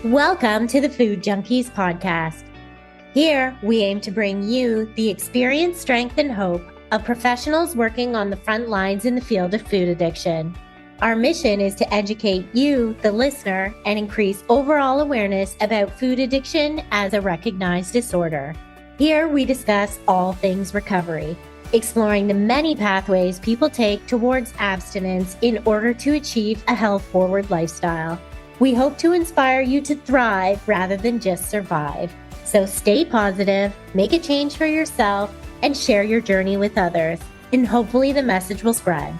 Welcome to the Food Junkies Podcast. Here, we aim to bring you the experience, strength, and hope of professionals working on the front lines in the field of food addiction. Our mission is to educate you, the listener, and increase overall awareness about food addiction as a recognized disorder. Here, we discuss all things recovery, exploring the many pathways people take towards abstinence in order to achieve a health-forward lifestyle. We hope to inspire you to thrive rather than just survive. So stay positive, make a change for yourself, and share your journey with others. And hopefully the message will spread.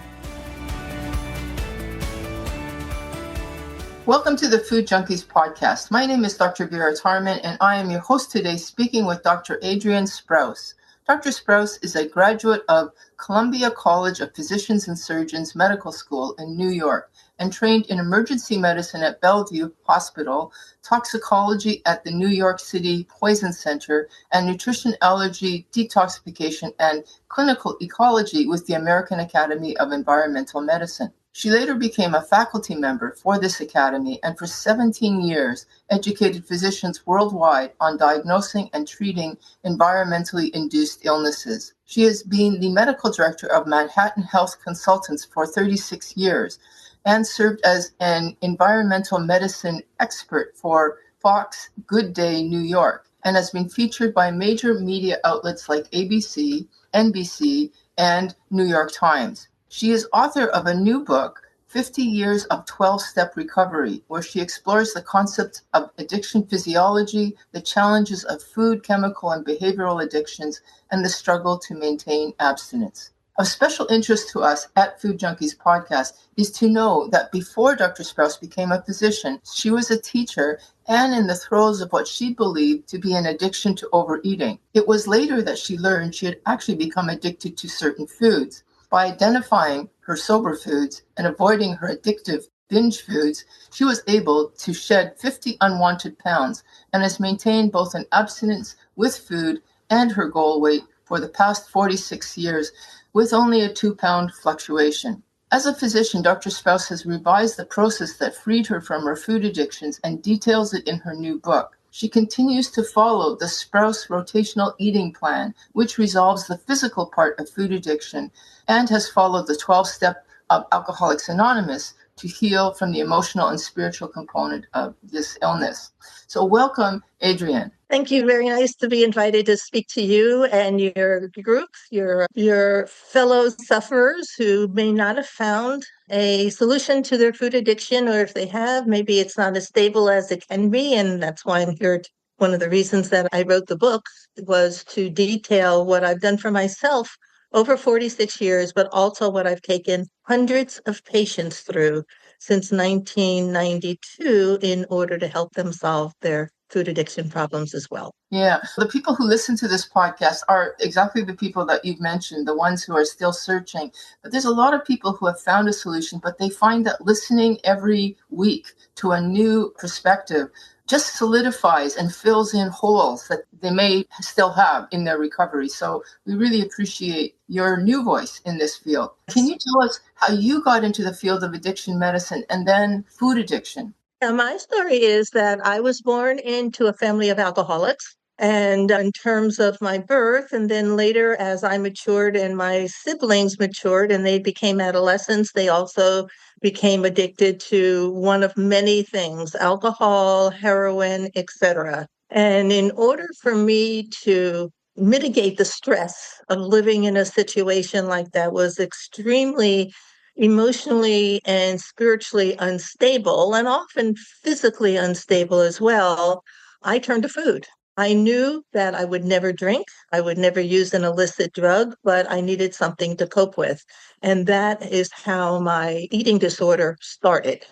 Welcome to the Food Junkies Podcast. My name is Dr. Vera, and I am your host today, speaking with Dr. Adrienne Sprouse. Dr. Sprouse is a graduate of Columbia College of Physicians and Surgeons Medical School in New York and trained in emergency medicine at Bellevue Hospital, toxicology at the New York City Poison Center, and nutrition, allergy, detoxification, and clinical ecology with the American Academy of Environmental Medicine. She later became a faculty member for this academy and for 17 years educated physicians worldwide on diagnosing and treating environmentally induced illnesses. She has been the medical director of Manhattan Health Consultants for 36 years and served as an environmental medicine expert for Fox Good Day New York and has been featured by major media outlets like ABC, NBC, and New York Times. She is author of a new book, 50 Years of 12-Step Recovery, where she explores the concepts of addiction physiology, the challenges of food, chemical, and behavioral addictions, and the struggle to maintain abstinence. Of special interest to us at Food Junkies Podcast is to know that before Dr. Sprouse became a physician, she was a teacher and in the throes of what she believed to be an addiction to overeating. It was later that she learned she had actually become addicted to certain foods. By identifying her sober foods and avoiding her addictive binge foods, she was able to shed 50 unwanted pounds and has maintained both an abstinence with food and her goal weight for the past 46 years with only a 2-pound fluctuation. As a physician, Dr. Sprouse has revised the process that freed her from her food addictions and details it in her new book. She continues to follow the Sprouse Rotational Eating plan, which resolves the physical part of food addiction, and has followed the 12-step of Alcoholics Anonymous to heal from the emotional and spiritual component of this illness. So welcome, Adrienne. Thank you. Very nice to be invited to speak to you and your group, your fellow sufferers who may not have found a solution to their food addiction, or if they have, maybe it's not as stable as it can be. And that's why I'm here. One of the reasons that I wrote the book was to detail what I've done for myself over 46 years, but also what I've taken hundreds of patients through since 1992 in order to help them solve their food addiction problems as well. Yeah, the people who listen to this podcast are exactly the people that you've mentioned, the ones who are still searching. But there's a lot of people who have found a solution, but they find that listening every week to a new perspective just solidifies and fills in holes that they may still have in their recovery. So we really appreciate your new voice in this field. Can you tell us how you got into the field of addiction medicine and then food addiction? My story is that I was born into a family of alcoholics. And in terms of my birth, and then later as I matured and my siblings matured and they became adolescents, they also became addicted to one of many things, alcohol, heroin, etc. And in order for me to mitigate the stress of living in a situation like that was extremely emotionally and spiritually unstable, and often physically unstable as well, I turned to food. I knew that I would never drink, I would never use an illicit drug, but I needed something to cope with. And that is how my eating disorder started.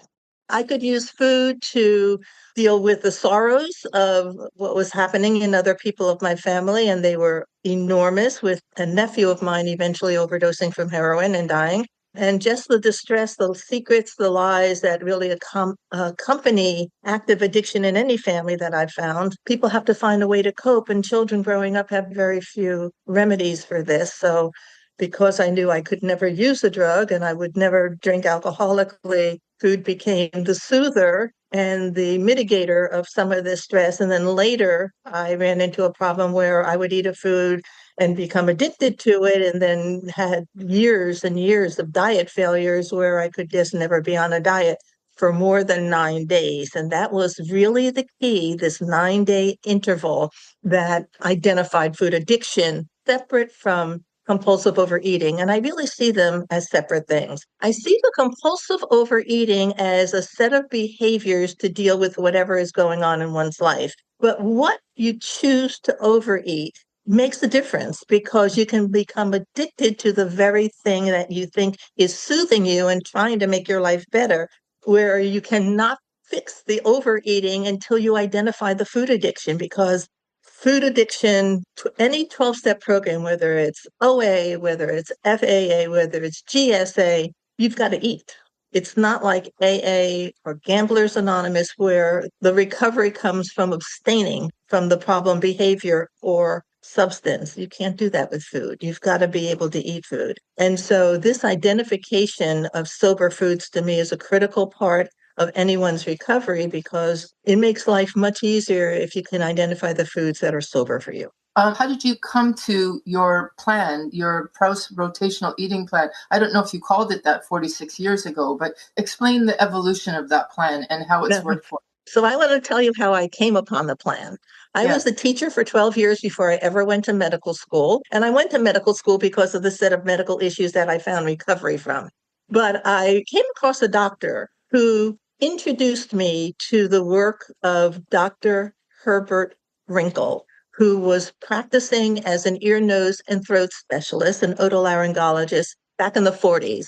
I could use food to deal with the sorrows of what was happening in other people of my family, and they were enormous, with a nephew of mine eventually overdosing from heroin and dying. And just the distress, the secrets, the lies that really accompany active addiction in any family that I've found. People have to find a way to cope, and children growing up have very few remedies for this. So because I knew I could never use a drug and I would never drink alcoholically, food became the soother and the mitigator of some of this stress. And then later, I ran into a problem where I would eat a food and become addicted to it, and then had years and years of diet failures where I could just never be on a diet for more than 9 days. And that was really the key, this 9-day interval that identified food addiction separate from compulsive overeating. And I really see them as separate things. I see the compulsive overeating as a set of behaviors to deal with whatever is going on in one's life. But what you choose to overeat makes a difference, because you can become addicted to the very thing that you think is soothing you and trying to make your life better, where you cannot fix the overeating until you identify the food addiction. Because food addiction, any 12-step program, whether it's OA, whether it's FAA, whether it's GSA, you've got to eat. It's not like AA or Gamblers Anonymous, where the recovery comes from abstaining from the problem behavior or substance. You can't do that with food. You've got to be able to eat food. And so this identification of sober foods to me is a critical part of anyone's recovery, because it makes life much easier if you can identify the foods that are sober for you. How did you come to your plan, your Sprouse rotational eating plan? I don't know if you called it that 46 years ago, but explain the evolution of that plan and how it's worked for you. So I want to tell you how I came upon the plan. I was a teacher for 12 years before I ever went to medical school. And I went to medical school because of the set of medical issues that I found recovery from. But I came across a doctor who introduced me to the work of Dr. Herbert Wrinkle, who was practicing as an ear, nose, and throat specialist, an otolaryngologist back in the 40s.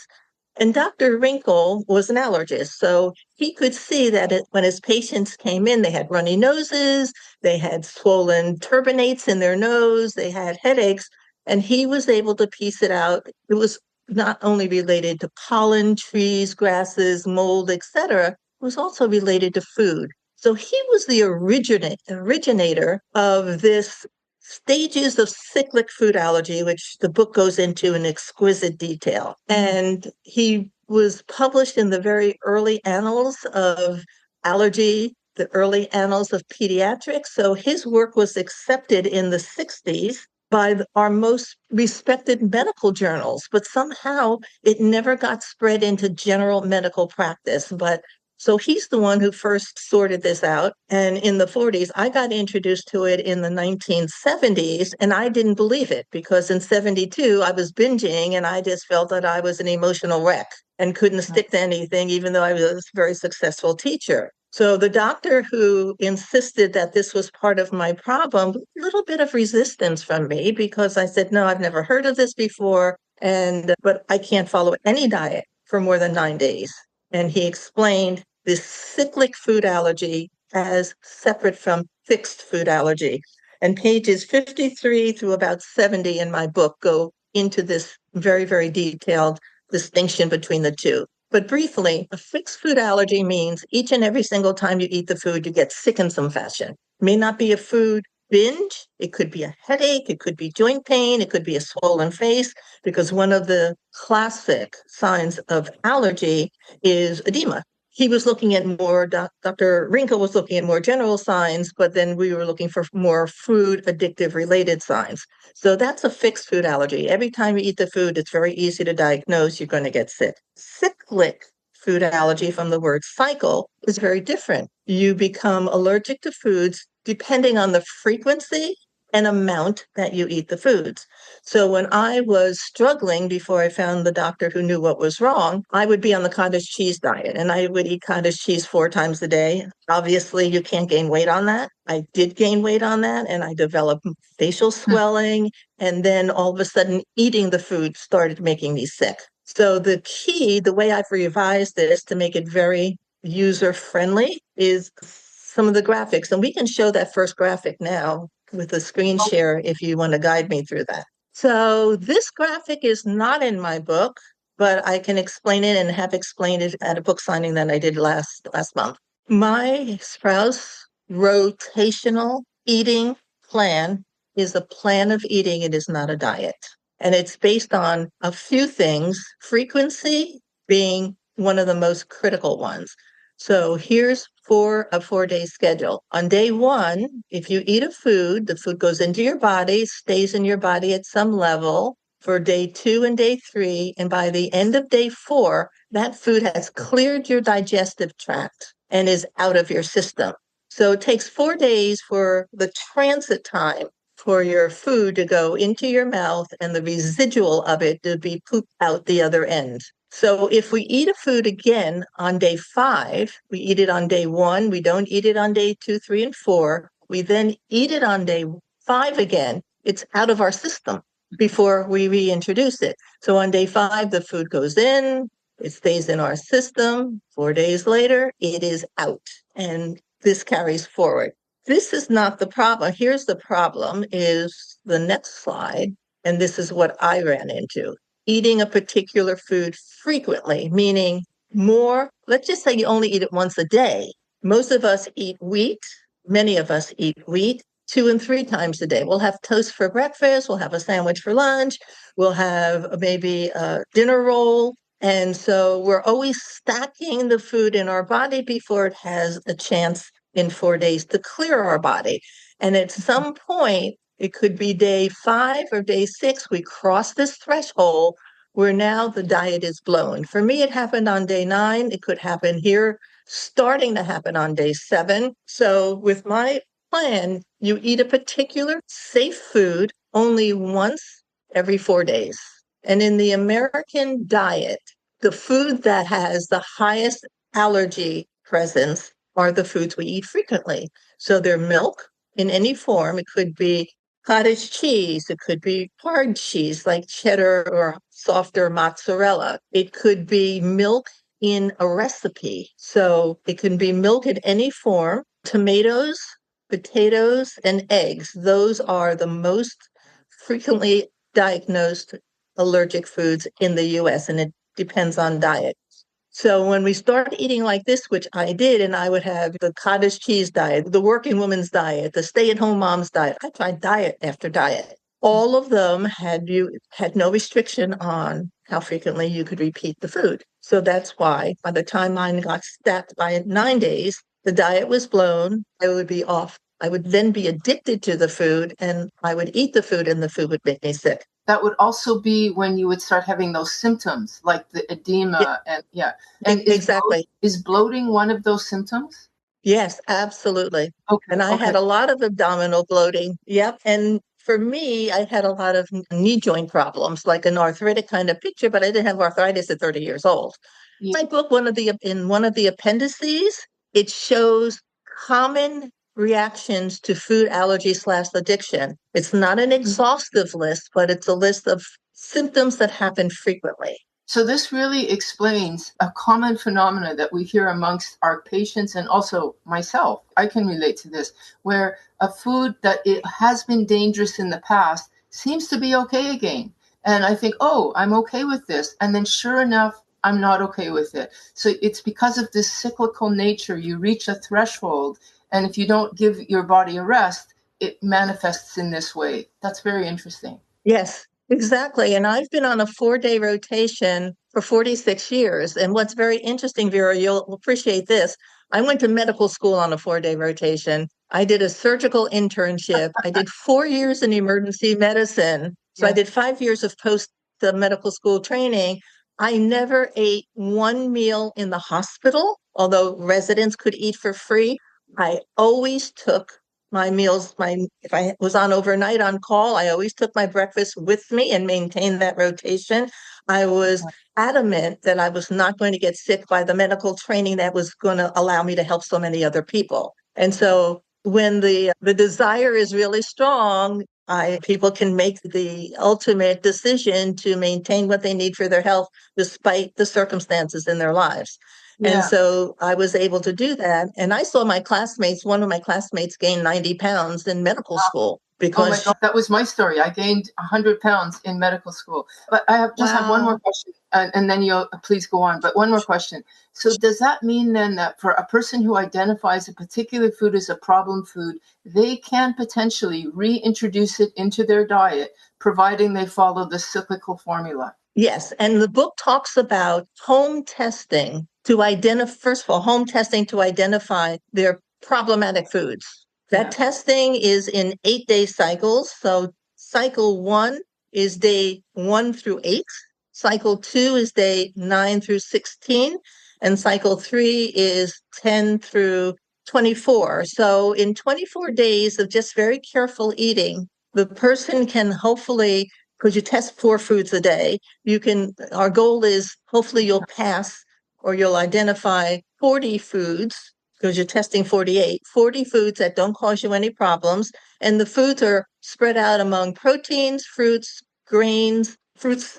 And Dr. Wrinkle was an allergist, so he could see that when his patients came in, they had runny noses, they had swollen turbinates in their nose, they had headaches, and he was able to piece it out. It was not only related to pollen, trees, grasses, mold, etc., it was also related to food. So he was the originator of this stages of cyclic food allergy, which the book goes into in exquisite detail. And he was published in the very early annals of allergy, the early annals of pediatrics. So his work was accepted in the 60s by our most respected medical journals, but somehow it never got spread into general medical practice. So he's the one who first sorted this out. And in the 40s, I got introduced to it in the 1970s, and I didn't believe it, because in 72, I was binging and I just felt that I was an emotional wreck and couldn't stick to anything, even though I was a very successful teacher. So the doctor who insisted that this was part of my problem, a little bit of resistance from me, because I said, no, I've never heard of this before, but I can't follow any diet for more than 9 days. And he explained this cyclic food allergy as separate from fixed food allergy. And pages 53 through about 70 in my book go into this very, very detailed distinction between the two. But briefly, a fixed food allergy means each and every single time you eat the food, you get sick in some fashion. It may not be a food binge. It could be a headache. It could be joint pain. It could be a swollen face, because one of the classic signs of allergy is edema. He was looking at more, Dr. Wrinkle was looking at more general signs, but then we were looking for more food addictive related signs. So that's a fixed food allergy. Every time you eat the food, it's very easy to diagnose. You're going to get sick. Cyclic food allergy, from the word cycle, is very different. You become allergic to foods depending on the frequency and amount that you eat the foods. So when I was struggling before I found the doctor who knew what was wrong, I would be on the cottage cheese diet, and I would eat cottage cheese 4 times a day. Obviously, you can't gain weight on that. I did gain weight on that, and I developed facial swelling, and then all of a sudden eating the food started making me sick. So the key, the way I've revised this to make it very user-friendly, is some of the graphics. And we can show that first graphic now with a screen share if you want to guide me through that. So this graphic is not in my book, but I can explain it and have explained it at a book signing that I did last month. My Sprouse rotational eating plan is a plan of eating. It is not a diet. And it's based on a few things, frequency being one of the most critical ones. So here's a 4-day schedule. On day 1, if you eat a food, the food goes into your body, stays in your body at some level for day 2 and day 3. And by the end of day 4, that food has cleared your digestive tract and is out of your system. So it takes 4 days for the transit time for your food to go into your mouth and the residual of it to be pooped out the other end. So if we eat a food again on day 5, we eat it on day 1, we don't eat it on day 2, 3, and 4, we then eat it on day 5 again, it's out of our system before we reintroduce it. So on day 5, the food goes in, it stays in our system. 4 days later, it is out. And this carries forward. This is not the problem. Here's the problem is the next slide. And this is what I ran into. Eating a particular food frequently, meaning more, let's just say you only eat it once a day. Most of us eat wheat. Many of us eat wheat 2 and 3 times a day. We'll have toast for breakfast. We'll have a sandwich for lunch. We'll have maybe a dinner roll. And so we're always stacking the food in our body before it has a chance in 4 days to clear our body. And at some point, it could be day 5 or day 6, we cross this threshold where now the diet is blown. For me, it happened on day 9. It could happen here, starting to happen on day 7. So with my plan, you eat a particular safe food only once every 4 days. And in the American diet, the food that has the highest allergy presence are the foods we eat frequently. So they're milk in any form. It could be cottage cheese. It could be hard cheese like cheddar or softer mozzarella. It could be milk in a recipe. So it can be milk in any form. Tomatoes, potatoes, and eggs. Those are the most frequently diagnosed allergic foods in the US, and it depends on diet. So when we start eating like this, which I did, and I would have the cottage cheese diet, the working woman's diet, the stay-at-home mom's diet. I tried diet after diet. All of them had no restriction on how frequently you could repeat the food. So that's why by the time mine got stacked by 9 days, the diet was blown. I would be off. I would then be addicted to the food, and I would eat the food, and the food would make me sick. That would also be when you would start having those symptoms like the edema and exactly. Is bloating one of those symptoms? Yes, absolutely. Okay. And I had a lot of abdominal bloating. Yep. And for me, I had a lot of knee joint problems, like an arthritic kind of picture, but I didn't have arthritis at 30 years old. Yeah. My book, in one of the appendices, it shows common reactions to food allergy / addiction. It's not an exhaustive list, but it's a list of symptoms that happen frequently. So this really explains a common phenomena that we hear amongst our patients and also myself. I can relate to this, where a food that it has been dangerous in the past seems to be okay again. And I think, oh, I'm okay with this. And then sure enough, I'm not okay with it. So it's because of this cyclical nature. You reach a threshold, and if you don't give your body a rest, it manifests in this way. That's very interesting. Yes, exactly. And I've been on a 4-day rotation for 46 years. And what's very interesting, Vera, you'll appreciate this. I went to medical school on a 4-day rotation. I did a surgical internship. I did 4 years in emergency medicine. So I did 5 years of post-medical school training. I never ate one meal in the hospital, although residents could eat for free. I always took my meals, if I was on overnight on call, I always took my breakfast with me and maintained that rotation. I was adamant that I was not going to get sick by the medical training that was going to allow me to help so many other people. And so when the desire is really strong, people can make the ultimate decision to maintain what they need for their health despite the circumstances in their lives. Yeah. And so I was able to do that. And I saw one of my classmates gain 90 pounds in medical school. Because oh my God, that was my story. I gained 100 pounds in medical school. But I have one more question, and then you'll please go on. But one more question. So does that mean then that for a person who identifies a particular food as a problem food, they can potentially reintroduce it into their diet, providing they follow the cyclical formula? Yes. And the book talks about home testing to identify, first of all, home testing to identify their problematic foods. That testing is in 8-day cycles. So cycle 1 is day 1 through 8. Cycle 2 is day 9 through 16. And cycle 3 is 10 through 24. So in 24 days of just very careful eating, the person can hopefully, because you test 4 foods a day, our goal is hopefully you'll pass or you'll identify 40 foods, because you're testing 40 foods that don't cause you any problems. And the foods are spread out among proteins, fruits, grains,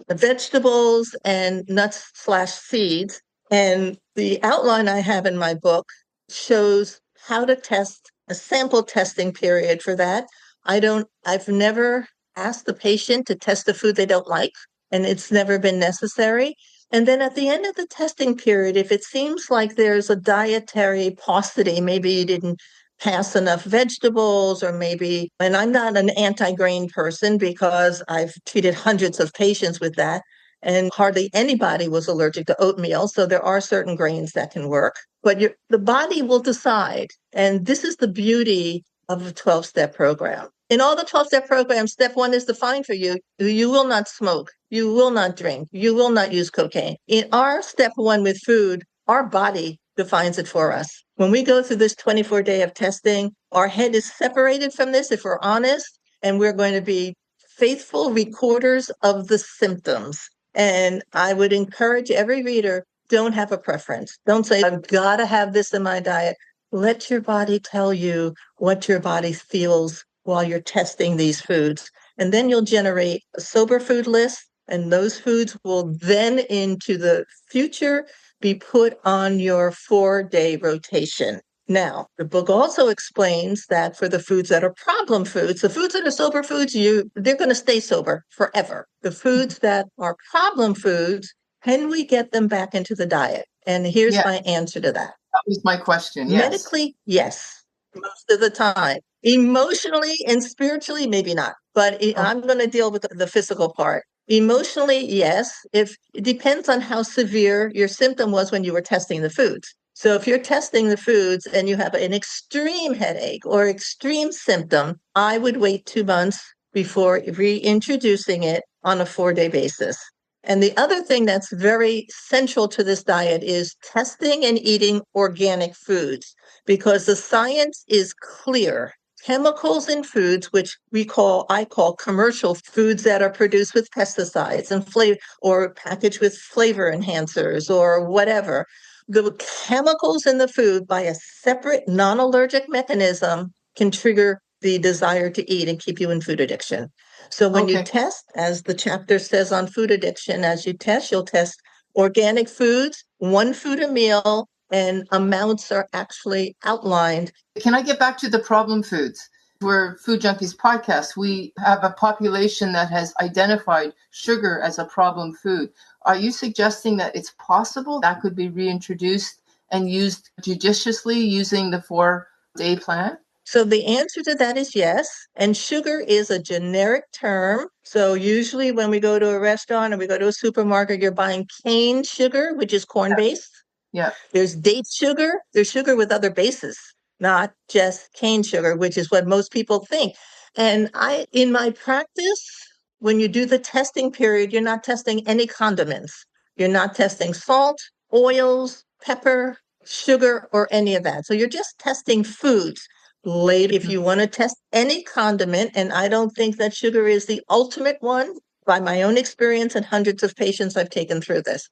vegetables, and nuts/seeds. And the outline I have in my book shows how to test a sample testing period for that. I've never asked the patient to test a food they don't like, and it's never been necessary. And then at the end of the testing period, if it seems like there's a dietary paucity, maybe you didn't pass enough vegetables, or maybe, and I'm not an anti-grain person because I've treated hundreds of patients with that, and hardly anybody was allergic to oatmeal. So there are certain grains that can work, but the body will decide. And this is the beauty of a 12-step program. In all the 12-step programs, step 1 is defined for you. You will not smoke. You will not drink. You will not use cocaine. In our step 1 with food, our body defines it for us. When we go through this 24-day of testing, our head is separated from this, if we're honest, and we're going to be faithful recorders of the symptoms. And I would encourage every reader, don't have a preference. Don't say, I've got to have this in my diet. Let your body tell you what your body feels while you're testing these foods. And then you'll generate a sober food list, and those foods will then into the future be put on your 4-day rotation. Now, the book also explains that for the foods that are problem foods, the foods that are sober foods, they're going to stay sober forever. The foods that are problem foods, can we get them back into the diet? And here's my answer to that. That was my question. Yes. Medically, yes, most of the time. Emotionally and spiritually, maybe not. But I'm going to deal with the physical part. Emotionally, yes. It depends on how severe your symptom was when you were testing the foods. So if you're testing the foods and you have an extreme headache or extreme symptom, I would wait 2 months before reintroducing it on a 4-day basis. And the other thing that's very central to this diet is testing and eating organic foods, because the science is clear. Chemicals in foods, which I call commercial foods that are produced with pesticides and flavor, or packaged with flavor enhancers or whatever, the chemicals in the food by a separate non-allergic mechanism can trigger the desire to eat and keep you in food addiction. So when you test, as the chapter says on food addiction, you'll test organic foods, 1 food a meal, and amounts are actually outlined. Can I get back to the problem foods? We're Food Junkies Podcast. We have a population that has identified sugar as a problem food. Are you suggesting that it's possible that could be reintroduced and used judiciously using the 4-day plan? So the answer to that is yes. And sugar is a generic term. So usually when we go to a restaurant or we go to a supermarket, you're buying cane sugar, which is corn-based. Yeah. There's date sugar. There's sugar with other bases, not just cane sugar, which is what most people think. And in my practice, when you do the testing period, you're not testing any condiments. You're not testing salt, oils, pepper, sugar, or any of that. So you're just testing foods. Later, if you want to test any condiment, and I don't think that sugar is the ultimate one, by my own experience and hundreds of patients I've taken through this,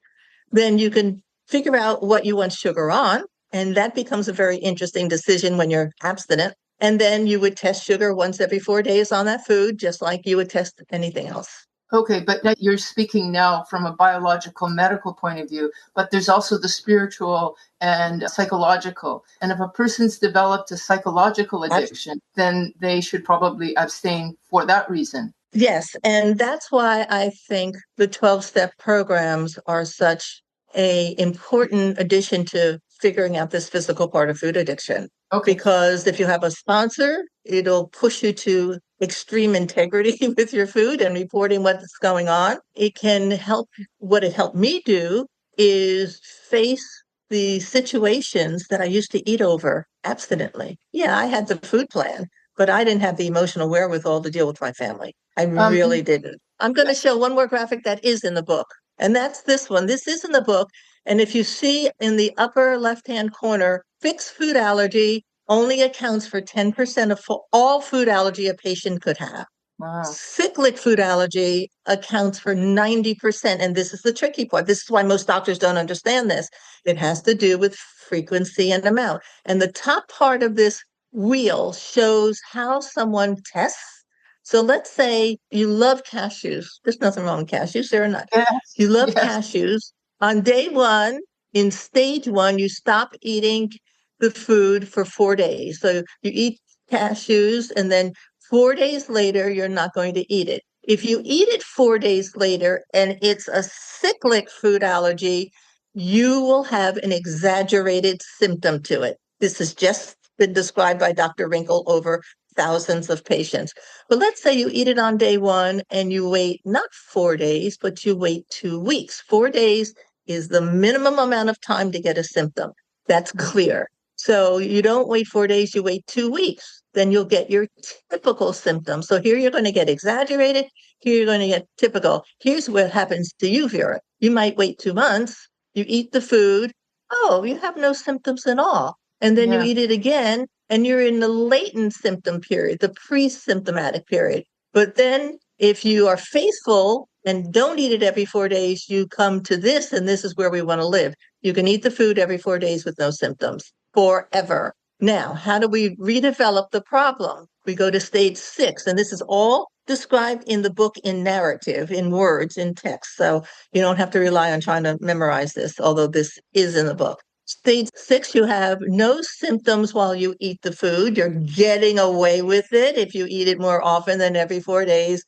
then you can figure out what you want sugar on, and that becomes a very interesting decision when you're abstinent. And then you would test sugar once every 4 days on that food, just like you would test anything else. Okay, but you're speaking now from a biological, medical point of view, but there's also the spiritual and psychological. And if a person's developed a psychological addiction, then they should probably abstain for that reason. Yes, and that's why I think the 12-step programs are such an important addition to figuring out this physical part of food addiction. Okay. Because if you have a sponsor, it'll push you to extreme integrity with your food and reporting what's going on. It can help. What it helped me do is face the situations that I used to eat over abstinently. Yeah, I had the food plan, but I didn't have the emotional wherewithal to deal with my family. I really didn't. I'm going to show one more graphic that is in the book, and that's this one. This is in the book. And if you see in the upper left-hand corner, fixed food allergy only accounts for 10% of all food allergy a patient could have. Wow. Cyclic food allergy accounts for 90%. And this is the tricky part. This is why most doctors don't understand this. It has to do with frequency and amount. And the top part of this wheel shows how someone tests. So let's say you love cashews. There's nothing wrong with cashews. They're not. Yes. You love cashews. On day one, in stage one, you stop eating the food for 4 days. So you eat cashews, and then 4 days later, you're not going to eat it. If you eat it 4 days later and it's a cyclic food allergy, you will have an exaggerated symptom to it. This has just been described by Dr. Wrinkle over thousands of patients. But let's say you eat it on day one and you wait not 4 days, but you wait 2 weeks. 4 days is the minimum amount of time to get a symptom. That's clear. So you don't wait 4 days, you wait 2 weeks. Then you'll get your typical symptoms. So here you're going to get exaggerated. Here you're going to get typical. Here's what happens to you, Vera. You might wait 2 months. You eat the food. Oh, you have no symptoms at all. And then you eat it again, and you're in the latent symptom period, the pre-symptomatic period. But then if you are faithful and don't eat it every 4 days, you come to this, and this is where we want to live. You can eat the food every 4 days with no symptoms forever. Now, how do we redevelop the problem? We go to stage 6, and this is all described in the book in narrative, in words, in text. So you don't have to rely on trying to memorize this, although this is in the book. Stage 6, you have no symptoms while you eat the food. You're getting away with it if you eat it more often than every 4 days.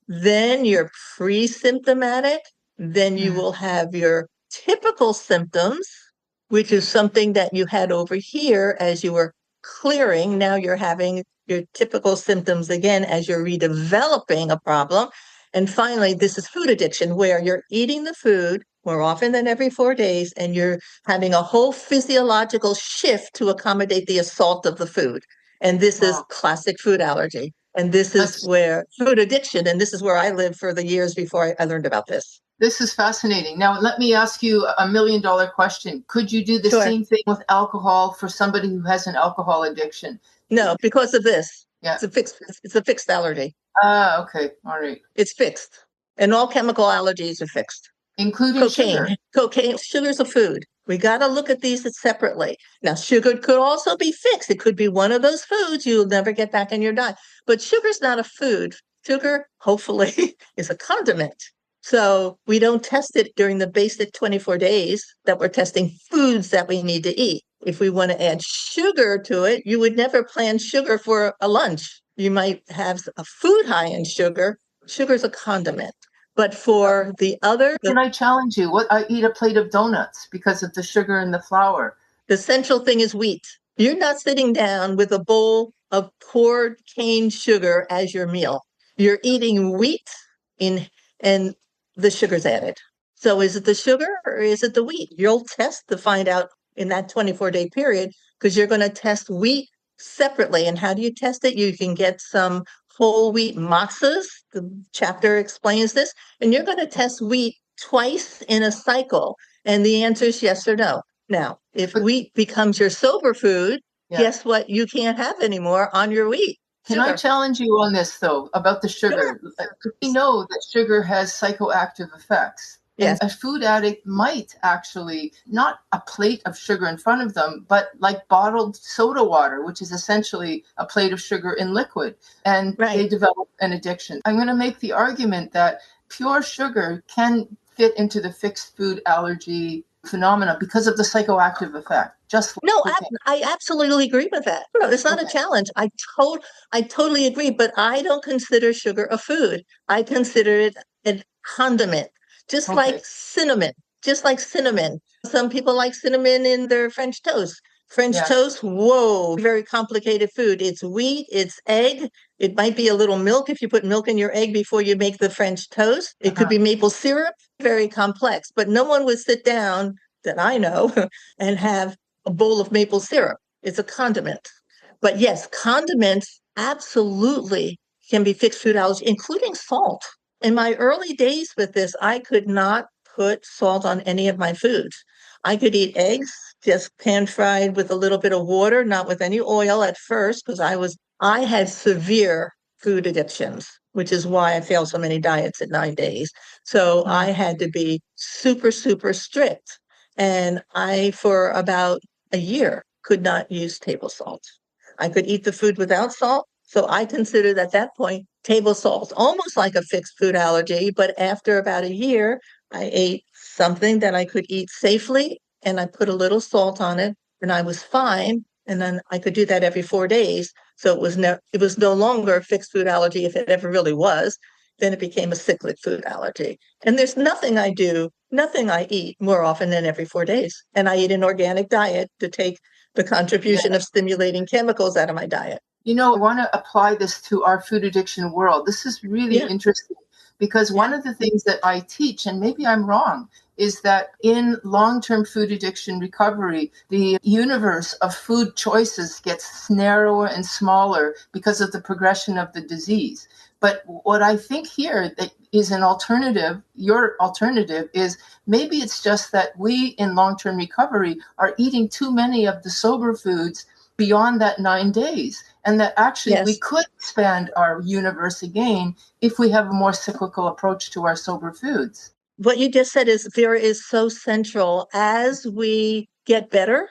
Then you're pre-symptomatic. Then you will have your typical symptoms, which is something that you had over here as you were clearing. Now you're having your typical symptoms again as you're redeveloping a problem. And finally, this is food addiction, where you're eating the food more often than every 4 days, and you're having a whole physiological shift to accommodate the assault of the food. And this is classic food allergy. And this is where food addiction, and this is where I lived for the years before I learned about this. This is fascinating. Now, let me ask you a $1 million question. Could you do the same thing with alcohol for somebody who has an alcohol addiction? No, because of this. Yeah. It's a fixed allergy. Okay. All right. It's fixed. And all chemical allergies are fixed. Including cocaine. sugar. Cocaine, sugar's a food. We got to look at these separately. Now, sugar could also be fixed. It could be one of those foods you'll never get back in your diet. But sugar's not a food. Sugar, hopefully, is a condiment. So we don't test it during the basic 24 days that we're testing foods that we need to eat. If we want to add sugar to it, you would never plan sugar for a lunch. You might have a food high in sugar. Sugar's a condiment. But for the other... Can I challenge you? I eat a plate of donuts because of the sugar and the flour. The central thing is wheat. You're not sitting down with a bowl of poured cane sugar as your meal. You're eating wheat and the sugar's added. So is it the sugar or is it the wheat? You'll test to find out in that 24-day period, because you're going to test wheat separately. And how do you test it? You can get some whole wheat matzahs. The chapter explains this. And you're going to test wheat twice in a cycle. And the answer is yes or no. Now, if wheat becomes your sober food, guess what? You can't have anymore on your wheat. Can I challenge you on this, though, about the sugar? Sure. We know that sugar has psychoactive effects. Yes. And a food addict might actually, not a plate of sugar in front of them, but like bottled soda water, which is essentially a plate of sugar in liquid. And they develop an addiction. I'm going to make the argument that pure sugar can fit into the fixed food allergy phenomena because of the psychoactive effect. I absolutely agree with that. No, it's not a challenge. I totally agree, but I don't consider sugar a food. I consider it a condiment, just like cinnamon. just like cinnamon. Some people like cinnamon in their French toast. French Yes. toast, whoa, very complicated food. It's wheat, it's egg. It might be a little milk if you put milk in your egg before you make the French toast. It could be maple syrup, very complex. But no one would sit down, that I know, and have a bowl of maple syrup. It's a condiment. But yes, condiments absolutely can be fixed food allergy, including salt. In my early days with this, I could not put salt on any of my foods. I could eat eggs, just pan fried with a little bit of water, not with any oil at first, because I had severe food addictions, which is why I failed so many diets at 9 days. So I had to be super, super strict. And I, for about a year, could not use table salt. I could eat the food without salt. So I considered at that point table salt almost like a fixed food allergy. But after about a year, I ate something that I could eat safely and I put a little salt on it and I was fine. And then I could do that every 4 days. So it was no longer a fixed food allergy if it ever really was. Then it became a cyclic food allergy. And there's nothing I do, nothing I eat more often than every 4 days. And I eat an organic diet to take the contribution of stimulating chemicals out of my diet. You know, I want to apply this to our food addiction world. This is really interesting because one of the things that I teach, and maybe I'm wrong, is that in long-term food addiction recovery, the universe of food choices gets narrower and smaller because of the progression of the disease. But what I think here that is an alternative, your alternative, is maybe it's just that we in long-term recovery are eating too many of the sober foods beyond that 9 days. And that actually we could expand our universe again if we have a more cyclical approach to our sober foods. What you just said is, Vera, is so central. As we get better,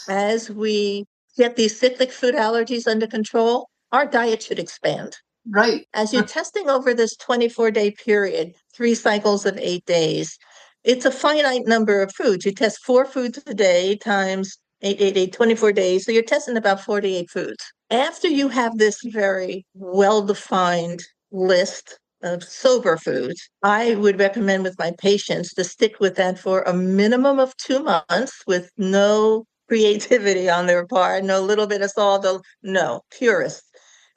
as we get these cyclic food allergies under control, our diet should expand. Right. As you're testing over this 24-day period, 3 cycles of 8 days, it's a finite number of foods. You test 4 foods a day times 8, 24 days. So you're testing about 48 foods. After you have this very well-defined list of sober foods, I would recommend with my patients to stick with that for a minimum of 2 months with no creativity on their part, no little bit of salt, no, purist.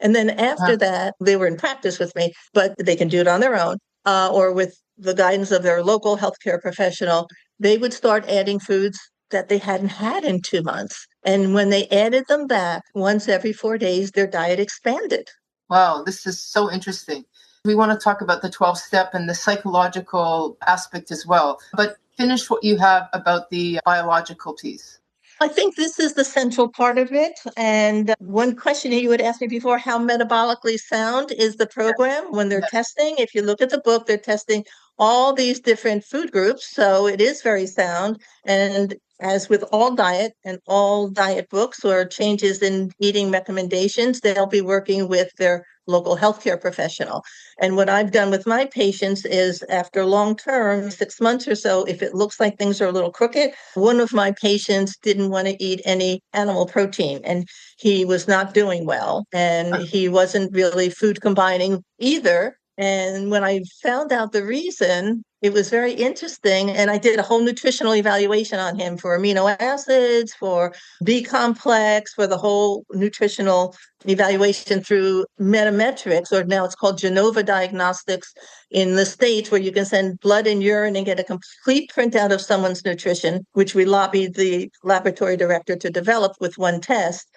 And then after that, they were in practice with me, but they can do it on their own or with the guidance of their local healthcare professional. They would start adding foods that they hadn't had in 2 months. And when they added them back once every 4 days, their diet expanded. Wow, this is so interesting. We want to talk about the 12-step and the psychological aspect as well. But finish what you have about the biological piece. I think this is the central part of it. And one question you had asked me before, how metabolically sound is the program when they're testing? If you look at the book, they're testing all these different food groups. So it is very sound. And as with all diet and all diet books or changes in eating recommendations, they'll be working with their local healthcare professional. And what I've done with my patients is after long term, 6 months or so, if it looks like things are a little crooked, one of my patients didn't want to eat any animal protein and he was not doing well and he wasn't really food combining either. And when I found out the reason, it was very interesting. And I did a whole nutritional evaluation on him for amino acids, for B complex, for the whole nutritional evaluation through metametrics, or now it's called Genova Diagnostics in the States, where you can send blood and urine and get a complete printout of someone's nutrition, which we lobbied the laboratory director to develop with one test.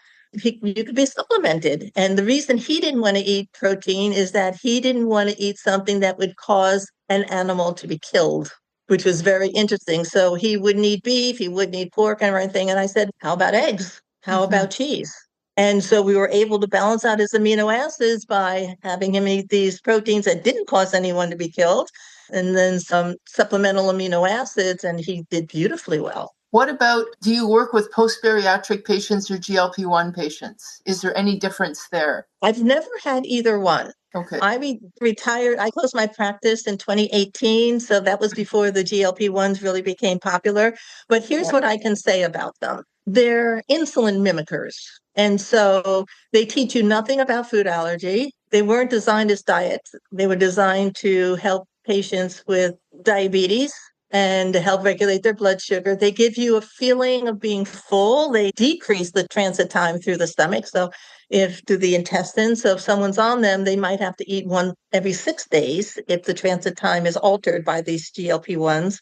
You could be supplemented. And the reason he didn't want to eat protein is that he didn't want to eat something that would cause an animal to be killed, which was very interesting. So he wouldn't eat beef, he wouldn't eat pork and everything. And I said, how about eggs? How about cheese? And so we were able to balance out his amino acids by having him eat these proteins that didn't cause anyone to be killed, and then some supplemental amino acids, and he did beautifully well. What about, do you work with post-bariatric patients or GLP-1 patients? Is there any difference there? I've never had either one. Okay. I retired. I closed my practice in 2018. So that was before the GLP-1s really became popular. But here's what I can say about them. They're insulin mimickers. And so they teach you nothing about food allergy. They weren't designed as diets. They were designed to help patients with diabetes and to help regulate their blood sugar. They give you a feeling of being full. They decrease the transit time through the stomach. So if through the intestines, so if someone's on them, they might have to eat one every 6 days if the transit time is altered by these GLP-1s.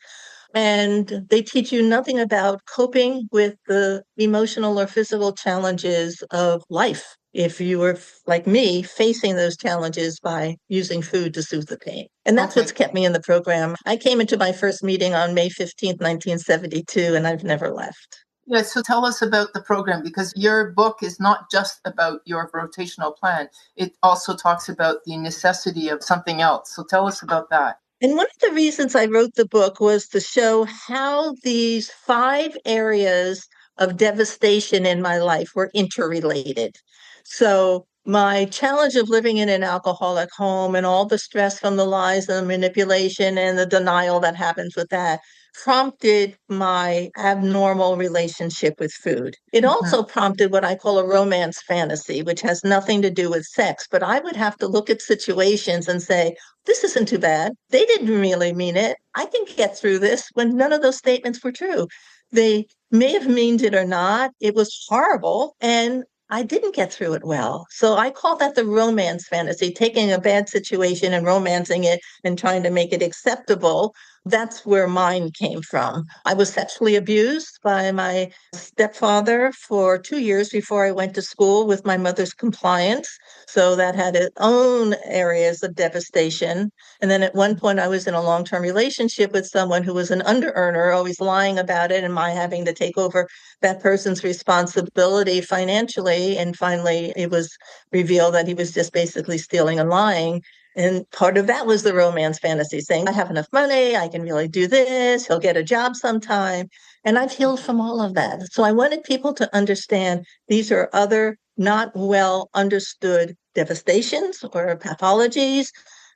And they teach you nothing about coping with the emotional or physical challenges of life. If you were, like me, facing those challenges by using food to soothe the pain. And that's what's kept me in the program. I came into my first meeting on May 15th, 1972, and I've never left. Yeah, so tell us about the program, because your book is not just about your rotational plan. It also talks about the necessity of something else. So tell us about that. And one of the reasons I wrote the book was to show how these 5 areas of devastation in my life were interrelated. So my challenge of living in an alcoholic home and all the stress from the lies and the manipulation and the denial that happens with that prompted my abnormal relationship with food. It also prompted what I call a romance fantasy, which has nothing to do with sex, but I would have to look at situations and say, this isn't too bad. They didn't really mean it. I can get through this, when none of those statements were true. They may have meant it or not. It was horrible, and I didn't get through it well. So I call that the romance fantasy, taking a bad situation and romancing it and trying to make it acceptable. That's where mine came from. I was sexually abused by my stepfather for 2 years before I went to school with my mother's compliance. So that had its own areas of devastation. And then at one point, I was in a long-term relationship with someone who was an under-earner, always lying about it, and my having to take over that person's responsibility financially. And finally, it was revealed that he was just basically stealing and lying. And part of that was the romance fantasy, saying, I have enough money, I can really do this, he'll get a job sometime. And I've healed from all of that. So I wanted people to understand these are other not well understood devastations or pathologies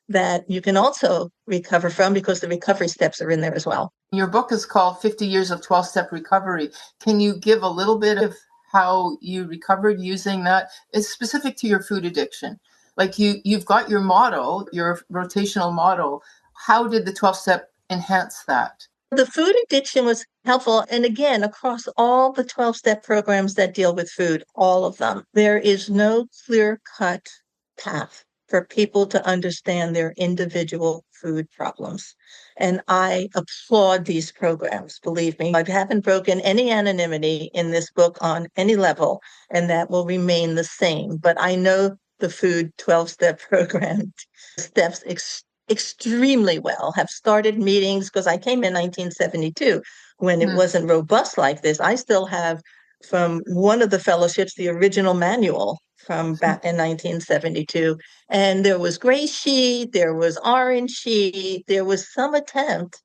that you can also recover from, because the recovery steps are in there as well. Your book is called 50 Years of 12-Step Recovery. Can you give a little bit of how you recovered using that? It's specific to your food addiction. Like you've got your model, your rotational model. How did the 12-step enhance that? The food addiction was helpful. And again, across all the 12-step programs that deal with food, all of them, there is no clear-cut path for people to understand their individual food problems. And I applaud these programs. Believe me, I haven't broken any anonymity in this book on any level, and that will remain the same. But I know the food 12-step program steps extremely well, have started meetings, because I came in 1972 when it wasn't robust like this. I still have from one of the fellowships the original manual from back in 1972. And there was gray sheet, there was orange sheet, there was some attempt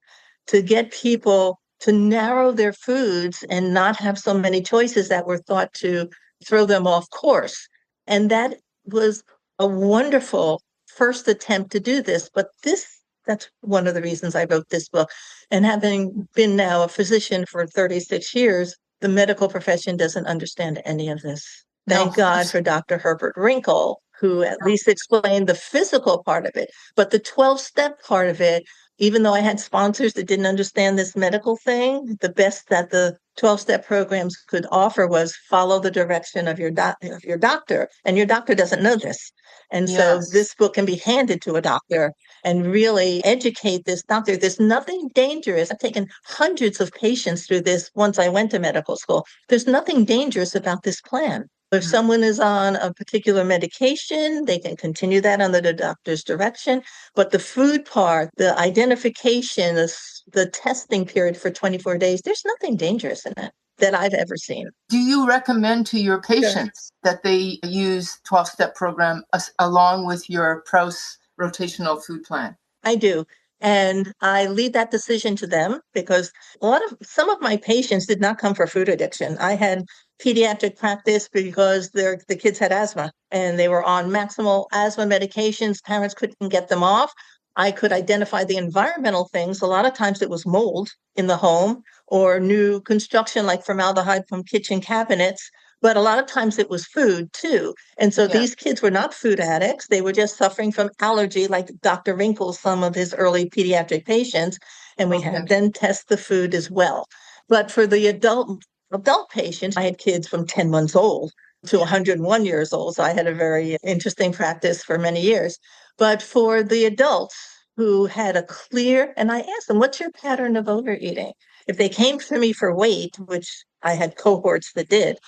to get people to narrow their foods and not have so many choices that were thought to throw them off course. And that was a wonderful first attempt to do this. But that's one of the reasons I wrote this book. And having been now a physician for 36 years, the medical profession doesn't understand any of this. Thank God for Dr. Herbert Wrinkle, who at least explained the physical part of it. But the 12-step part of it, even though I had sponsors that didn't understand this medical thing, the best that the 12-step programs could offer was follow the direction of your doctor. And your doctor doesn't know this. And so this book can be handed to a doctor and really educate this doctor. There's nothing dangerous. I've taken hundreds of patients through this once I went to medical school. There's nothing dangerous about this plan. If someone is on a particular medication, they can continue that under the doctor's direction. But the food part, the identification, the testing period for 24 days, there's nothing dangerous in it that I've ever seen. Do you recommend to your patients that they use 12-step program along with your Prouse rotational food plan? I do. And I leave that decision to them, because some of my patients did not come for food addiction. I had pediatric practice because the kids had asthma and they were on maximal asthma medications. Parents couldn't get them off. I could identify the environmental things. A lot of times it was mold in the home or new construction like formaldehyde from kitchen cabinets. But a lot of times it was food too. And so these kids were not food addicts. They were just suffering from allergy, like Dr. Wrinkle, some of his early pediatric patients. And we had them test the food as well. But for the adult patients, I had kids from 10 months old to 101 years old. So I had a very interesting practice for many years. But for the adults who had a clear, and I asked them, what's your pattern of overeating? If they came to me for weight, which I had cohorts that did,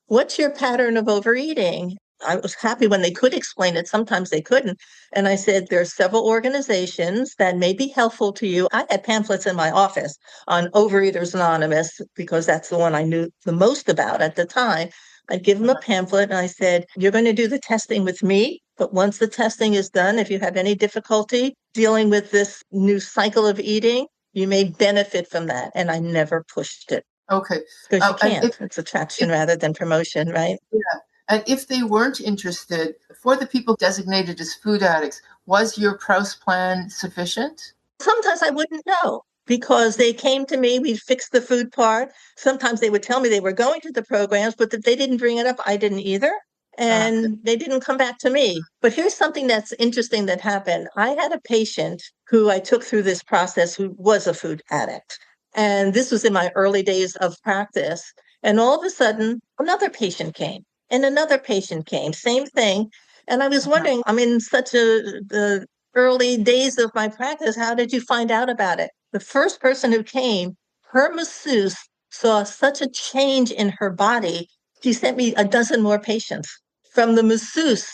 what's your pattern of overeating? I was happy when they could explain it. Sometimes they couldn't. And I said, there are several organizations that may be helpful to you. I had pamphlets in my office on Overeaters Anonymous because that's the one I knew the most about at the time. I'd give them a pamphlet and I said, you're going to do the testing with me. But once the testing is done, if you have any difficulty dealing with this new cycle of eating, you may benefit from that. And I never pushed it. Okay. Because you can't. It's attraction rather than promotion, right? Yeah. And if they weren't interested, for the people designated as food addicts, was your Prowse plan sufficient? Sometimes I wouldn't know because they came to me, we'd fix the food part. Sometimes they would tell me they were going to the programs, but that they didn't bring it up, I didn't either. And they didn't come back to me. But here's something that's interesting that happened. I had a patient who I took through this process who was a food addict. And this was in my early days of practice. And all of a sudden, another patient came. And another patient came, same thing. And I was wondering, I'm in such the early days of my practice, how did you find out about it? The first person who came, her masseuse saw such a change in her body. She sent me a dozen more patients from the masseuse.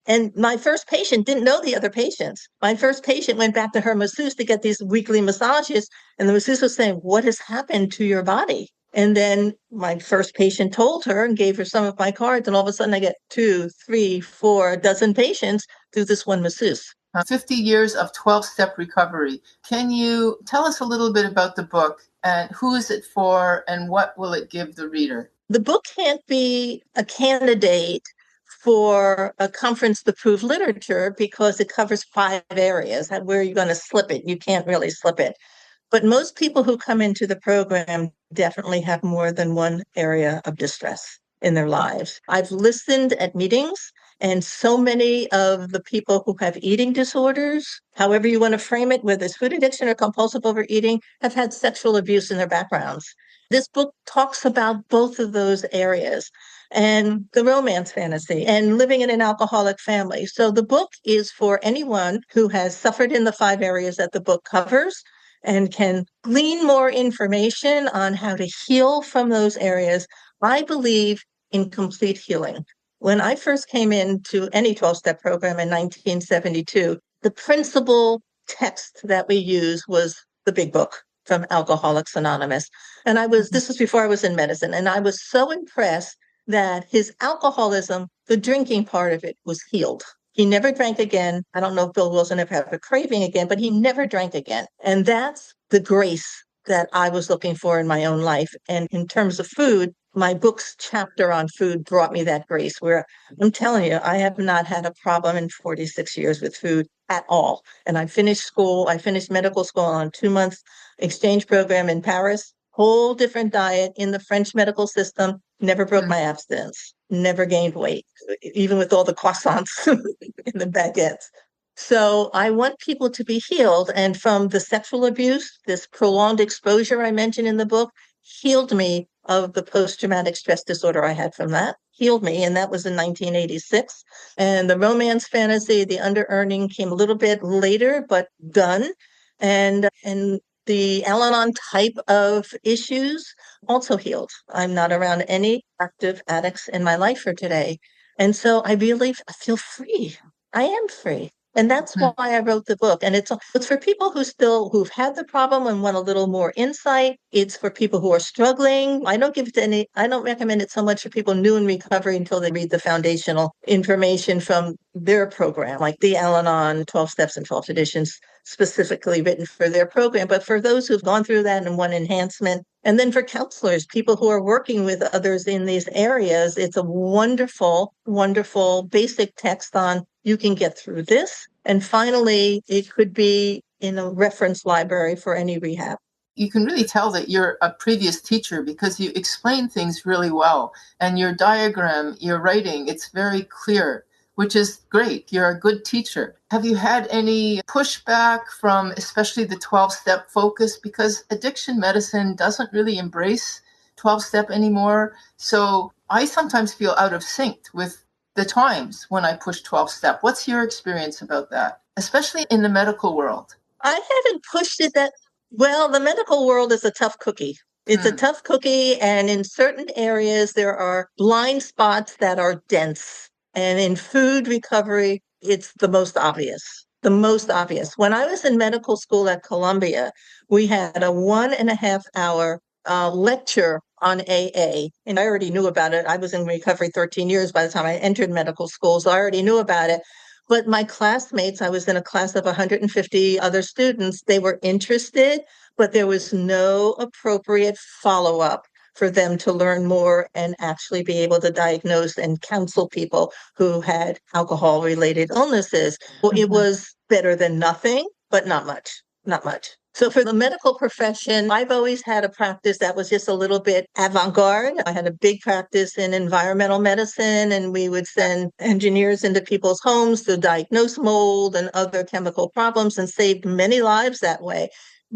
And my first patient didn't know the other patients. My first patient went back to her masseuse to get these weekly massages. And the masseuse was saying, what has happened to your body? And then my first patient told her and gave her some of my cards. And all of a sudden I get 2, 3, 4 dozen patients through this one masseuse. 50 years of 12-step recovery. Can you tell us a little bit about the book and who is it for and what will it give the reader? The book can't be a candidate for a conference-approved literature because it covers 5 areas. Where are you going to slip it? You can't really slip it. But most people who come into the program definitely have more than one area of distress in their lives. I've listened at meetings, and so many of the people who have eating disorders, however you want to frame it, whether it's food addiction or compulsive overeating, have had sexual abuse in their backgrounds. This book talks about both of those areas and the romance fantasy and living in an alcoholic family. So the book is for anyone who has suffered in the 5 areas that the book covers and can glean more information on how to heal from those areas. I believe in complete healing. When I first came into any 12-step program in 1972, the principal text that we used was the big book from Alcoholics Anonymous. And this was before I was in medicine, and I was so impressed that his alcoholism, the drinking part of it, was healed. He never drank again. I don't know if Bill Wilson ever had a craving again, but he never drank again. And that's the grace that I was looking for in my own life. And in terms of food, my book's chapter on food brought me that grace where I'm telling you, I have not had a problem in 46 years with food at all. And I finished medical school on a 2-month exchange program in Paris, whole different diet in the French medical system, never broke my abstinence, never gained weight, even with all the croissants in the baguettes. So I want people to be healed. And from the sexual abuse, this prolonged exposure I mentioned in the book, healed me of the post-traumatic stress disorder I had from that, healed me. And that was in 1986. And the romance fantasy, the under-earning came a little bit later, but done. And the Al-Anon type of issues also healed. I'm not around any active addicts in my life for today. And so I feel free. I am free. And that's why I wrote the book. And it's for people who've had the problem and want a little more insight. It's for people who are struggling. I don't recommend it so much for people new in recovery until they read the foundational information from their program, like the Al-Anon 12 Steps and 12 Traditions, specifically written for their program. But for those who've gone through that and want enhancement, and then for counselors, people who are working with others in these areas, it's a wonderful, wonderful basic text on you can get through this. And finally, it could be in a reference library for any rehab. You can really tell that you're a previous teacher because you explain things really well. And your diagram, your writing, it's very clear. which is great. You're a good teacher. Have you had any pushback from especially the 12-step focus? Because addiction medicine doesn't really embrace 12-step anymore. So I sometimes feel out of sync with the times when I push 12-step. What's your experience about that, especially in the medical world? I haven't pushed it that well. The medical world is a tough cookie. It's a tough cookie, and in certain areas, there are blind spots that are dense. And in food recovery, it's the most obvious. The most obvious. When I was in medical school at Columbia, we had a 1.5 hour lecture on AA, and I already knew about it. I was in recovery 13 years by the time I entered medical school, so I already knew about it. But my classmates, I was in a class of 150 other students, they were interested, but there was no appropriate follow-up for them to learn more and actually be able to diagnose and counsel people who had alcohol-related illnesses. Well, it was better than nothing, but not much, not much. So for the medical profession, I've always had a practice that was just a little bit avant-garde. I had a big practice in environmental medicine, and we would send engineers into people's homes to diagnose mold and other chemical problems and saved many lives that way.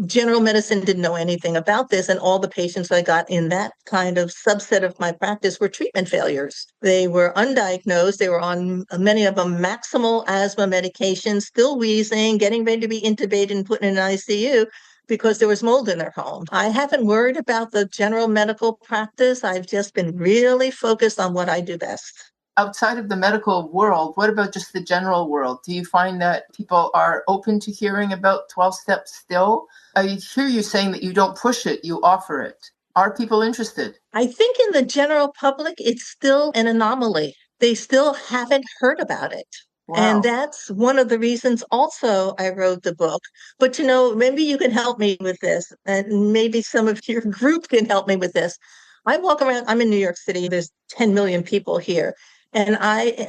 General medicine didn't know anything about this, and all the patients I got in that kind of subset of my practice were treatment failures. They were undiagnosed. They were on, many of them, maximal asthma medications, still wheezing, getting ready to be intubated and put in an ICU because there was mold in their home. I haven't worried about the general medical practice. I've just been really focused on what I do best. Outside of the medical world, what about just the general world? Do you find that people are open to hearing about 12 steps still? I hear you saying that you don't push it, you offer it. Are people interested? I think in the general public, it's still an anomaly. They still haven't heard about it. Wow. And that's one of the reasons also I wrote the book. But, maybe you can help me with this, and maybe some of your group can help me with this. I walk around, I'm in New York City, there's 10 million people here. And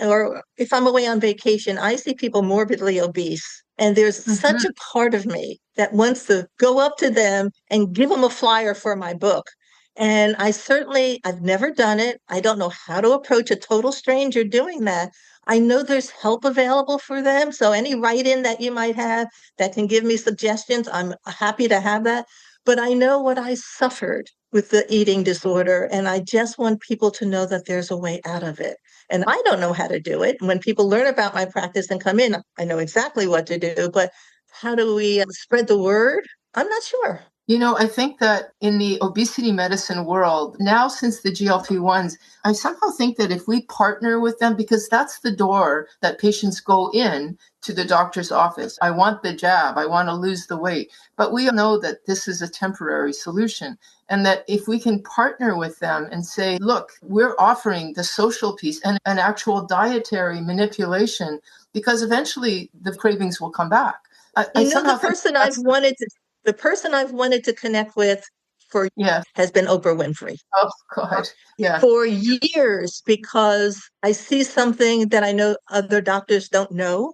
or if I'm away on vacation, I see people morbidly obese. And there's such a part of me that wants to go up to them and give them a flyer for my book. And I've never done it. I don't know how to approach a total stranger doing that. I know there's help available for them. So any write-in that you might have that can give me suggestions, I'm happy to have that. But I know what I suffered with the eating disorder, and I just want people to know that there's a way out of it. And I don't know how to do it. When people learn about my practice and come in, I know exactly what to do, but how do we spread the word? I'm not sure. I think that in the obesity medicine world, now since the GLP-1s, I somehow think that if we partner with them, because that's the door that patients go in to the doctor's office. I want the jab. I want to lose the weight. But we know that this is a temporary solution. And that if we can partner with them and say, look, we're offering the social piece and an actual dietary manipulation, because eventually the cravings will come back. The person I've wanted to connect with has been Oprah Winfrey. Oh, God. Yeah. For years, because I see something that I know other doctors don't know,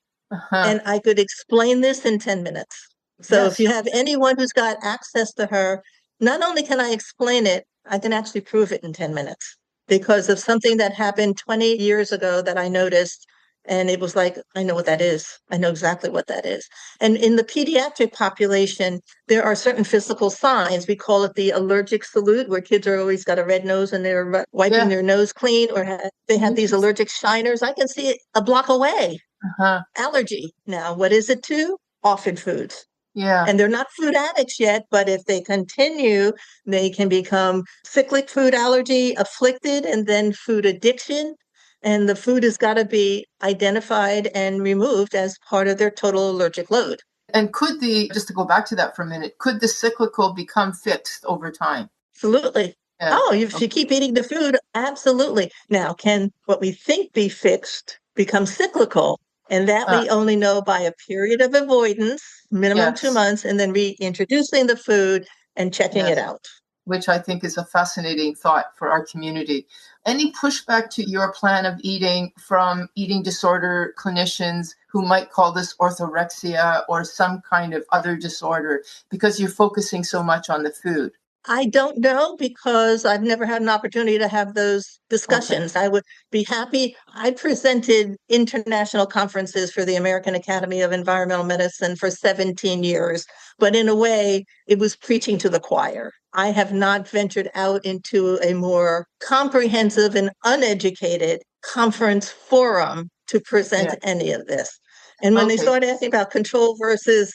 and I could explain this in 10 minutes. So if you have anyone who's got access to her, not only can I explain it, I can actually prove it in 10 minutes because of something that happened 20 years ago that I noticed. And it was like, I know what that is. I know exactly what that is. And in the pediatric population, there are certain physical signs. We call it the allergic salute, where kids are always got a red nose and they're wiping their nose clean, or they have these allergic shiners. I can see it a block away. Allergy. Now, what is it to? Often foods. Yeah. And they're not food addicts yet, but if they continue, they can become cyclic food allergy afflicted and then food addiction. And the food has got to be identified and removed as part of their total allergic load. And just to go back to that for a minute, could the cyclical become fixed over time? Absolutely. Yeah. If you keep eating the food, absolutely. Now, can what we think be fixed become cyclical? And that we only know by a period of avoidance, minimum 2 months, and then reintroducing the food and checking it out. Which I think is a fascinating thought for our community. Any pushback to your plan of eating from eating disorder clinicians who might call this orthorexia or some kind of other disorder because you're focusing so much on the food? I don't know because I've never had an opportunity to have those discussions. I would be happy. I presented international conferences for the American Academy of Environmental Medicine for 17 years, but in a way, it was preaching to the choir. I have not ventured out into a more comprehensive and uneducated conference forum to present any of this. And when they start asking about control versus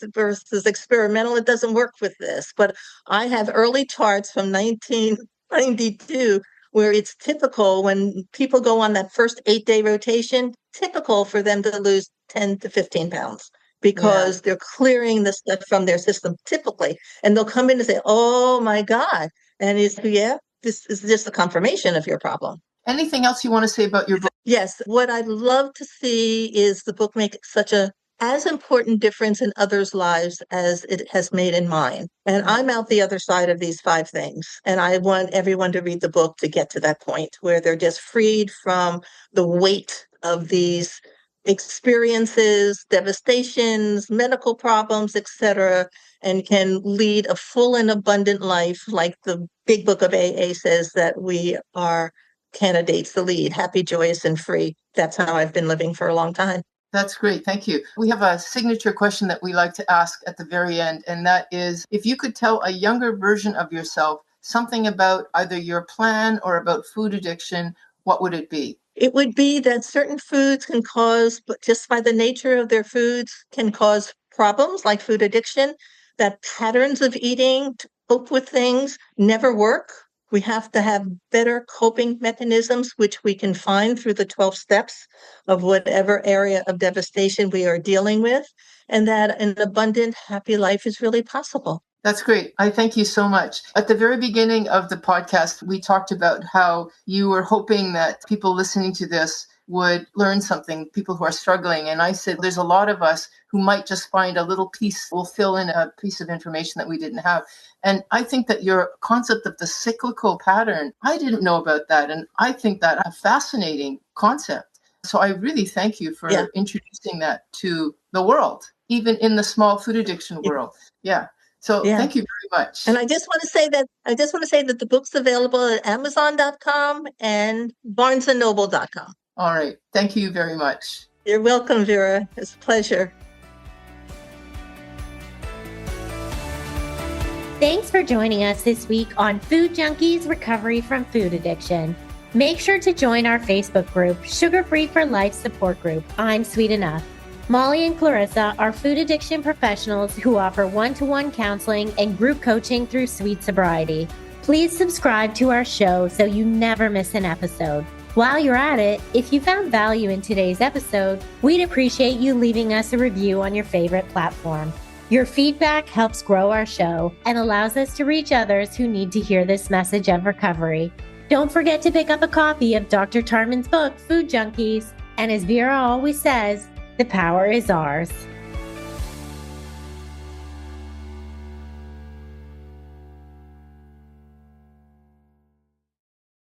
experimental, it doesn't work with this. But I have early charts from 1992 where it's typical when people go on that first 8-day rotation, typical for them to lose 10 to 15 pounds because they're clearing the stuff from their system typically. And they'll come in and say, oh my God. And it's, this is just a confirmation of your problem. Anything else you want to say about your book? Yes. What I'd love to see is the book make such a as important difference in others' lives as it has made in mine. And I'm out the other side of these 5 things. And I want everyone to read the book to get to that point where they're just freed from the weight of these experiences, devastations, medical problems, etc., and can lead a full and abundant life like the big book of AA says that we are candidates to lead, happy, joyous, and free. That's how I've been living for a long time. That's great. Thank you. We have a signature question that we like to ask at the very end, and that is, if you could tell a younger version of yourself something about either your plan or about food addiction, what would it be? It would be that certain foods can cause, but just by the nature of their foods, can cause problems like food addiction, that patterns of eating to cope with things never work. We have to have better coping mechanisms, which we can find through the 12 steps of whatever area of devastation we are dealing with, and that an abundant, happy life is really possible. That's great. I thank you so much. At the very beginning of the podcast, we talked about how you were hoping that people listening to this would learn something, people who are struggling. And I said, there's a lot of us who might just find a little piece, will fill in a piece of information that we didn't have. And I think that your concept of the cyclical pattern, I didn't know about that. And I think that a fascinating concept. So I really thank you for introducing that to the world, even in the small food addiction world. So thank you very much. And I just want to say that the book's available at Amazon.com and BarnesandNoble.com. All right. Thank you very much. You're welcome, Vera. It's a pleasure. Thanks for joining us this week on Food Junkies Recovery from Food Addiction. Make sure to join our Facebook group, Sugar Free for Life Support Group, I'm Sweet Enough. Molly and Clarissa are food addiction professionals who offer one-to-one counseling and group coaching through Sweet Sobriety. Please subscribe to our show so you never miss an episode. While you're at it, if you found value in today's episode, we'd appreciate you leaving us a review on your favorite platform. Your feedback helps grow our show and allows us to reach others who need to hear this message of recovery. Don't forget to pick up a copy of Dr. Tarman's book, Food Junkies. And as Vera always says, the power is ours.